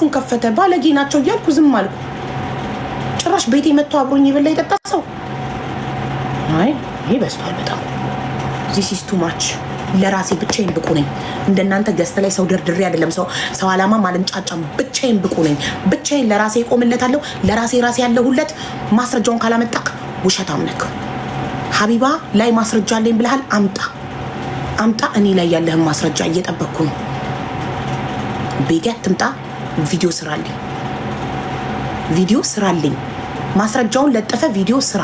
አፉን ከፈተ። ባለጌ ናቸው እያልኩ ዝም አልኩ። ጭራሽ ቤቴ መጥቶ አብሮኝ የበላ የጠጣ ሰው አይ ይሄ በስቷል በጣም። ዚስ ኢዝ ቱ ማች። ለራሴ ብቻዬን ብቁ ነኝ። እንደናንተ ገዝተ ላይ ሰው ደርድሬ አይደለም ሰው አላማ ማለንጫጫም። ብቻዬን ብቁ ነኝ። ብቻዬን ለራሴ ቆምለታለሁ። ለራሴ ራሴ ያለሁለት ማስረጃውን ካላመጣክ ውሸታም ነክ። ሀቢባ ላይ ማስረጃ አለኝ ብለሃል። አምጣ። እኔ ላይ ያለህን ማስረጃ እየጠበቅኩ ነው። ቤቴ አትምጣ። ቪዲዮ ስራልኝ። ማስረጃውን ለጠፈ ቪዲዮ ስራ።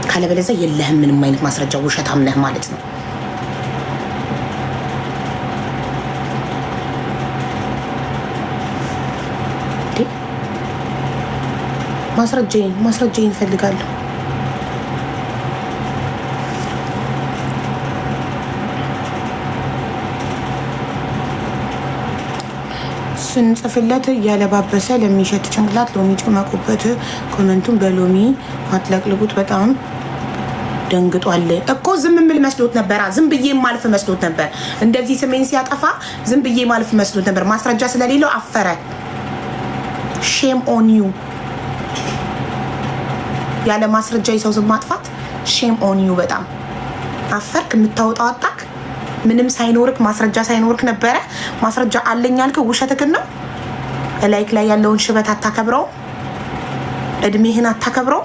ካለበለዚያ የለህም ምንም አይነት ማስረጃ። ውሸታም ነህ ማለት ነው። ማስረጃዬን እፈልጋለሁ። ስንጽፍለት እያለባበሰ ለሚሸት ጭንቅላት ሎሚ ጨመቁበት። ኮመንቱን በሎሚ አትለቅልቁት። በጣም ደንግጧል እኮ። ዝም ምል መስሎት ነበር። ዝም ብዬ ማልፍ መስሎት ነበር። እንደዚህ ስሜን ሲያጠፋ ዝም ብዬ ማልፍ መስሎት ነበር። ማስረጃ ስለሌለው አፈረ። ሼም ኦን ዩ። ያለ ማስረጃ የሰው ስም ማጥፋት ሼም ኦን ዩ። በጣም አፈርክ። የምታወጣው አጣክ። ምንም ሳይኖርክ ማስረጃ ሳይኖርክ ነበረ ማስረጃ አለኝ አልከው። ውሸትክን ነው። ላይክ ላይ ያለውን ሽበት አታከብረው። እድሜህን አታከብረው።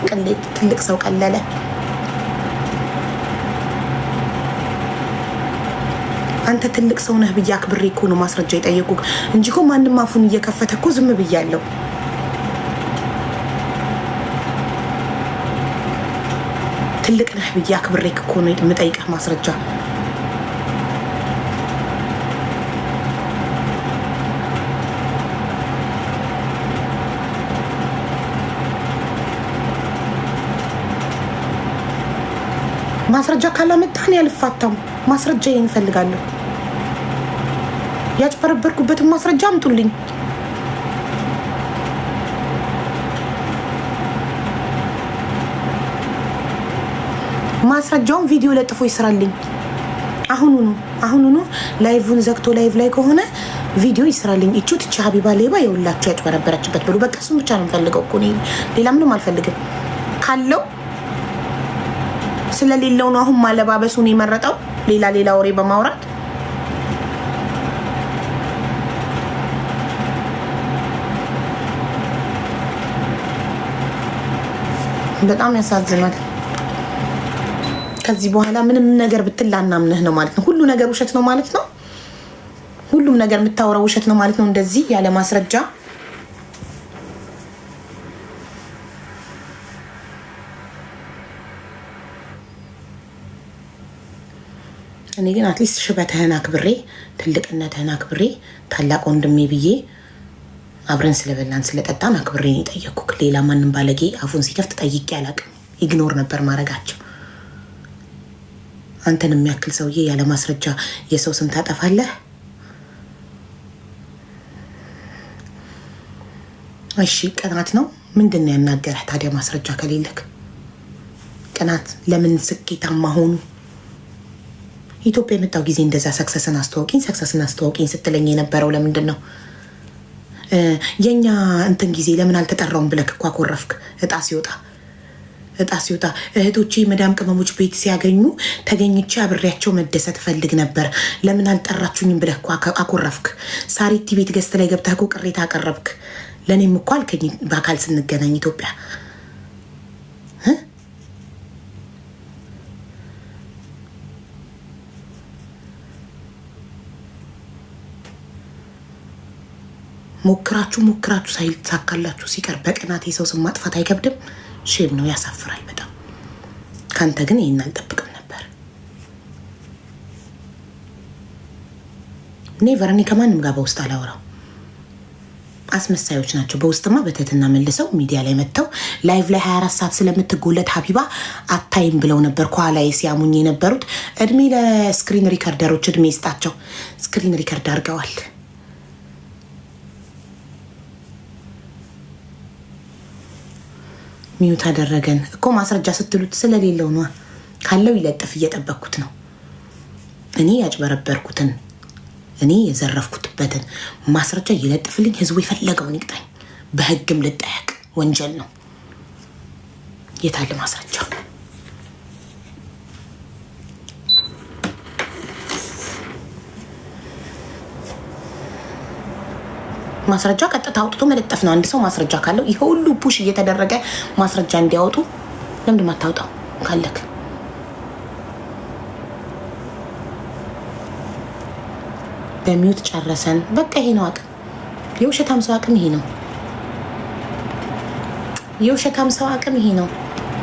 ቅሌት። ትልቅ ሰው ቀለለ። አንተ ትልቅ ሰው ነህ ብዬ አክብሬ እኮ ነው ማስረጃ የጠየቁክ እንጂ እኮ ማንም አፉን እየከፈተ እኮ ዝም ብያለሁ። ትልቅ ነህ ብዬ አክብሬ እኮ ነው የምጠይቅህ ማስረጃ። ማስረጃ ካላመጣን ያልፋታም። ማስረጃዬን እፈልጋለሁ። ያጭበረበርኩበትን ማስረጃ አምጡልኝ። ማስረጃውን ቪዲዮ ለጥፎ ይስራልኝ። አሁኑኑ ላይቭን ዘግቶ ላይቭ ላይ ከሆነ ቪዲዮ ይስራልኝ። እቹት እቺ ሀቢባ ሌባ የውላችሁ ያጭበረበረችበት ብሎ በቃ እሱን ብቻ ነው የምፈልገው እኮ ሌላ ምንም አልፈልግም። ካለው ስለሌለው ነው አሁን ማለባበሱን የመረጠው ሌላ ወሬ በማውራት። በጣም ያሳዝናል። ከዚህ በኋላ ምንም ነገር ብትላናምነህ ነው ማለት ነው። ሁሉ ነገር ውሸት ነው ማለት ነው። ሁሉም ነገር የምታወራው ውሸት ነው ማለት ነው። እንደዚህ ያለ ማስረጃ እኔ ግን አትሊስት ሽበትህን አክብሬ ትልቅነትህን አክብሬ ታላቅ ወንድሜ ብዬ አብረን ስለበላን ስለጠጣን አክብሬ ነው የጠየኩክ። ሌላ ማንም ባለጌ አፉን ሲከፍት ጠይቄ አላቅም። ኢግኖር ነበር ማድረጋቸው። አንተን የሚያክል ሰውዬ ያለ ማስረጃ የሰው ስም ታጠፋለህ? እሺ ቅናት ነው ምንድን ነው ያናገረህ ታዲያ? ማስረጃ ከሌለክ ቅናት ለምን? ስኬታማ ሆኑ። ኢትዮጵያ የመጣው ጊዜ እንደዛ ሰክሰስን አስተዋውቂኝ ስትለኝ የነበረው ለምንድን ነው? የኛ እንትን ጊዜ ለምን አልተጠራውም ብለክ እኮ አኮረፍክ። እጣ ሲወጣ እህቶቼ መዳም ቅመሞች ቤት ሲያገኙ ተገኝቼ አብሬያቸው መደሰት ፈልግ ነበር፣ ለምን አልጠራችሁኝም ብለህ እኮ አኮረፍክ። ሳሪቲ ቤት ገዝተ ላይ ገብተህ እኮ ቅሬታ አቀረብክ። ለእኔም እኮ አልከኝ በአካል ስንገናኝ ኢትዮጵያ። ሞክራችሁ ሳይሳካላችሁ ሲቀር በቅናት የሰው ስም ማጥፋት አይከብድም? ሼም ነው፣ ያሳፍራል በጣም። ካንተ ግን ይህን አልጠብቅም ነበር። ኔቨር። እኔ ከማንም ጋር በውስጥ አላወራው። አስመሳዮች ናቸው። በውስጥማ በትህትና መልሰው ሚዲያ ላይ መጥተው ላይቭ ላይ 24 ሰዓት ስለምትጎለት ሀቢባ አታይም ብለው ነበር ከኋላ ሲያሙኝ የነበሩት። እድሜ ለስክሪን ሪከርደሮች እድሜ ይስጣቸው። ስክሪን ሪከርድ አድርገዋል። ሚዩት አደረገን እኮ ማስረጃ ስትሉት ስለሌለው ነው። ካለው ይለጥፍ። እየጠበኩት ነው እኔ ያጭበረበርኩትን እኔ የዘረፍኩትበትን ማስረጃ ይለጥፍልኝ። ህዝቡ የፈለገውን ይቅጣኝ። በህግም ልጠየቅ፣ ወንጀል ነው። የታለ ማስረጃ? ማስረጃ ቀጥታ አውጥቶ መለጠፍ ነው። አንድ ሰው ማስረጃ ካለው ይሄ ሁሉ ፑሽ እየተደረገ ማስረጃ እንዲያወጡ ለምንድን ማታወጣው ካለክ? በሚውት ጨረሰን። በቃ ይሄ ነው አቅም። የውሸታም ሰው አቅም ይሄ ነው። የውሸታም ሰው አቅም ይሄ ነው።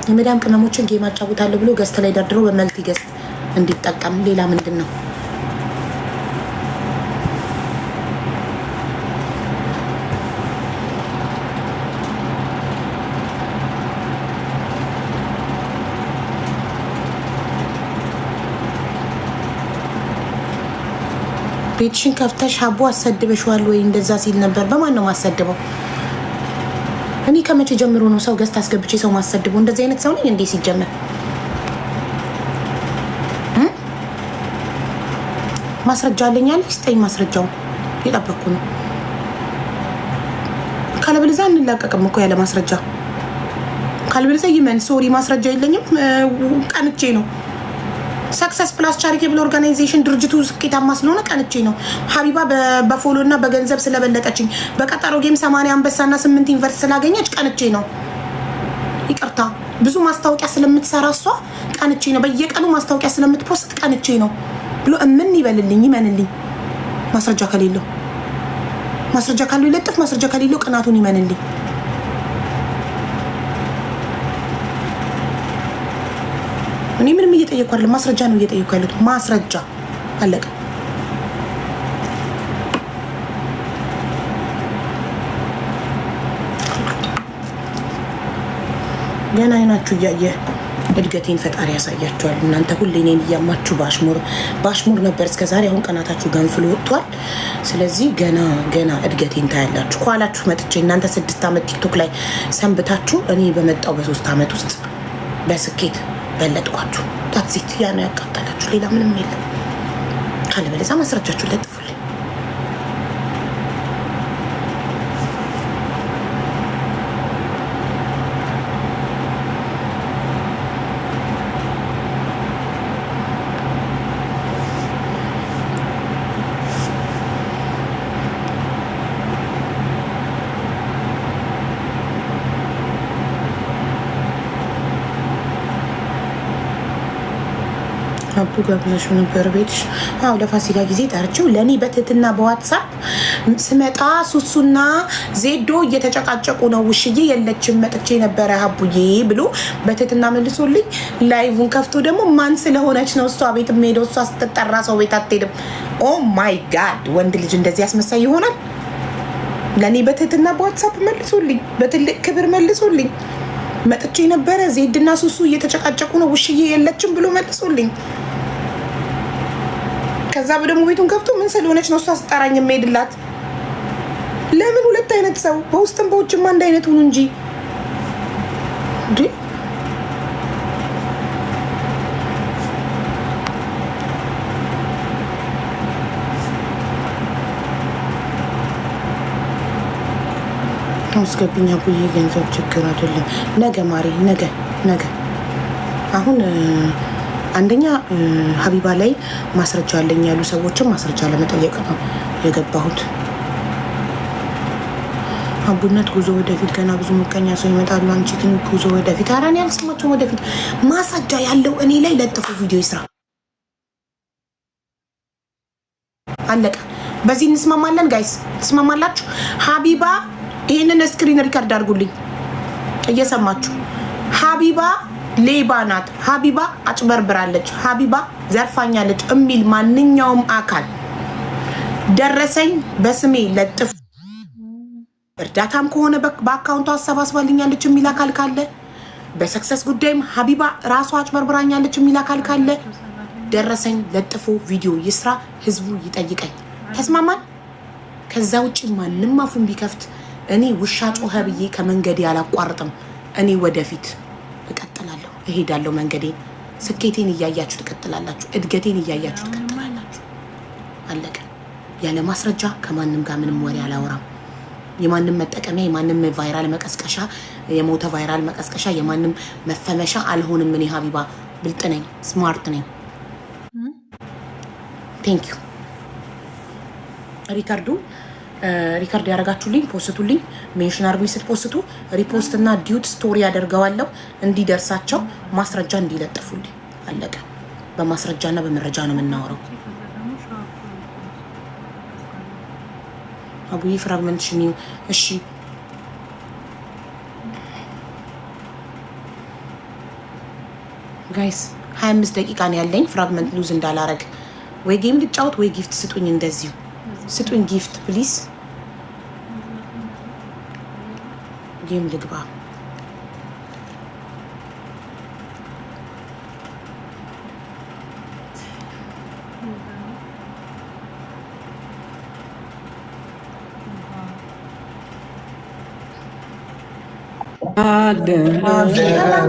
የመዳም ቅመሞችን ጌም አጫውታለሁ ብሎ ገዝት ላይ ደርድሮ በመልቲ ገዝት እንዲጠቀም ሌላ ምንድን ነው? ቤትሽን ከፍተሽ ሀቡ አሰድበሽዋል ወይ? እንደዛ ሲል ነበር። በማን ነው ማሰድበው? እኔ ከመቼ ጀምሮ ነው ሰው ገዝት አስገብቼ ሰው ማሰድበው? እንደዚህ አይነት ሰው ነኝ እንዴ? ሲጀመር ማስረጃ አለኝ አለ። ስጠኝ ማስረጃውን። የጠበቅኩ ነው። ካለበለዚያ እንላቀቅም እኮ ያለ ማስረጃ። ካለበለዚያ ይመን ሶሪ ማስረጃ የለኝም ቀንቼ ነው። ሰክሰስ ፕላስ ቻሪቴብል ኦርጋናይዜሽን ድርጅቱ ስኬታማ ስለሆነ ቀንቼ ነው። ሀቢባ በፎሎ እና በገንዘብ ስለበለጠችኝ፣ በቀጠሮ ጌም 80 አንበሳና 8 ዩኒቨርስ ስላገኘች ቀንቼ ነው። ይቅርታ ብዙ ማስታወቂያ ስለምትሰራ እሷ ቀንቼ ነው። በየቀኑ ማስታወቂያ ስለምትፖስት ቀንቼ ነው ብሎ ምን ይበልልኝ? ይመንልኝ። ማስረጃ ከሌለው ማስረጃ ካለው ይለጥፍ፣ ማስረጃ ከሌለው ቅናቱን ይመንልኝ። እኔ ምንም እየጠየኩ አይደለም፣ ማስረጃ ነው እየጠየኩ ያለሁት። ማስረጃ አለቀ። ገና አይናችሁ እያየ እድገቴን ፈጣሪ ያሳያችኋል። እናንተ ሁሌ እኔን እያማችሁ ባሽሙር ነበር እስከዛሬ። አሁን ቀናታችሁ ገንፍሎ ወጥቷል። ስለዚህ ገና እድገቴን ታያላችሁ። ከኋላችሁ መጥቼ እናንተ 6 ዓመት ቲክቶክ ላይ ሰንብታችሁ እኔ በመጣው በ3 ዓመት ውስጥ በስኬት በለጥኳችሁ። ታክሲት ያ ነው ያቃጠላችሁ። ሌላ ምንም የለም። ካለበለዚያ ማስረጃችሁን ለጥፉልኝ። አቡ ጋብዘሽ ነበር ቤትሽ? አዎ ለፋሲካ ጊዜ ጠርቼው ለኔ በትህትና በዋትሳፕ ስመጣ ሱሱና ዜዶ እየተጨቃጨቁ ነው፣ ውሽዬ የለችም መጥቼ ነበረ ሀቡዬ ብሎ በትህትና መልሶልኝ፣ ላይቭን ከፍቶ ደግሞ ማን ስለሆነች ነው እሷ ቤት የምሄደው? እሷ ስትጠራ ሰው ቤት አትሄድም። ኦ ማይ ጋድ! ወንድ ልጅ እንደዚህ ያስመሳይ ይሆናል? ለኔ በትህትና በዋትሳፕ መልሶልኝ፣ በትልቅ ክብር መልሶልኝ፣ መጥቼ ነበረ ዜድና ሱሱ እየተጨቃጨቁ ነው፣ ውሽዬ የለችም ብሎ መልሶልኝ። ከዛ ደግሞ ቤቱን ከፍቶ ምን ስለሆነች ነው እሷ ስጠራኝ የምሄድላት? ለምን ሁለት አይነት ሰው በውስጥም በውጭም አንድ አይነት ሁኑ እንጂ እንዴ! አስገብኛ ብዬ ገንዘብ ችግር አይደለም። ነገ ማሪ ነገ አሁን አንደኛ ሀቢባ ላይ ማስረጃ አለኝ ያሉ ሰዎችም ማስረጃ ለመጠየቅ ነው የገባሁት። አቡነት ጉዞ ወደፊት፣ ገና ብዙ ምቀኛ ሰው ይመጣሉ። አንቺ ግን ጉዞ ወደፊት። ኧረ እኔ አልሰማቸውም። ወደፊት ማስረጃ ያለው እኔ ላይ ለጥፉ፣ ቪዲዮ ይስራ፣ አለቀ። በዚህ እንስማማለን። ጋይስ ትስማማላችሁ? ሀቢባ ይህንን ስክሪን ሪከርድ አድርጉልኝ እየሰማችሁ። ሀቢባ ሌባ ናት፣ ሀቢባ አጭበርብራለች፣ ሀቢባ ዘርፋኛለች የሚል ማንኛውም አካል ደረሰኝ በስሜ ለጥፍ። እርዳታም ከሆነ በአካውንቷ አሰባስባልኛለች የሚል አካል ካለ፣ በሰክሰስ ጉዳይም ሀቢባ ራሷ አጭበርብራኛለች የሚል አካል ካለ ደረሰኝ ለጥፎ ቪዲዮ ይስራ፣ ህዝቡ ይጠይቀኝ። ተስማማን? ከዛ ውጭ ማንም አፉን ቢከፍት እኔ ውሻ ጮኸ ብዬ ከመንገዴ አላቋርጥም። እኔ ወደፊት እቀጥላለሁ፣ እሄዳለሁ መንገዴን። ስኬቴን እያያችሁ ትቀጥላላችሁ፣ እድገቴን እያያችሁ ትቀጥላላችሁ። አለቀ። ያለ ማስረጃ ከማንም ጋር ምንም ወሬ አላወራም። የማንም መጠቀሚያ፣ የማንም ቫይራል መቀስቀሻ፣ የሞተ ቫይራል መቀስቀሻ፣ የማንም መፈመሻ አልሆንም። እኔ ሀቢባ ብልጥ ነኝ፣ ስማርት ነኝ። ቴንክ ዩ። ሪከርድ ያደረጋችሁልኝ ፖስቱልኝ፣ ሜንሽን አርጉኝ። ስትፖስቱ ሪፖስት እና ዲዩት ስቶሪ ያደርገዋለሁ እንዲደርሳቸው ማስረጃ እንዲለጥፉልኝ። አለቀ። በማስረጃ እና በመረጃ ነው የምናወራው። አቡዬ ፍራግመንትሽን ይው። እሺ ጋይስ 25 ደቂቃ ነው ያለኝ። ፍራግመንት ሉዝ እንዳላረግ ወይ ጌም ልጫወት ወይ ጊፍት ስጡኝ። እንደዚሁ ስጡኝ ጊፍት ፕሊዝ። ጌም ልግባ።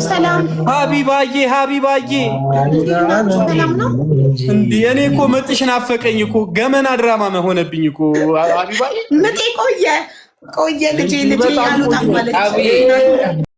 ሰላም ሀቢባዬ እንዴ! እኔ እኮ መጥሽን አፈቀኝ እኮ ገመና ድራማ መሆነብኝ እኮ ሀቢባዬ። ምጤ ቆየ ልጄ ያሉት ማለት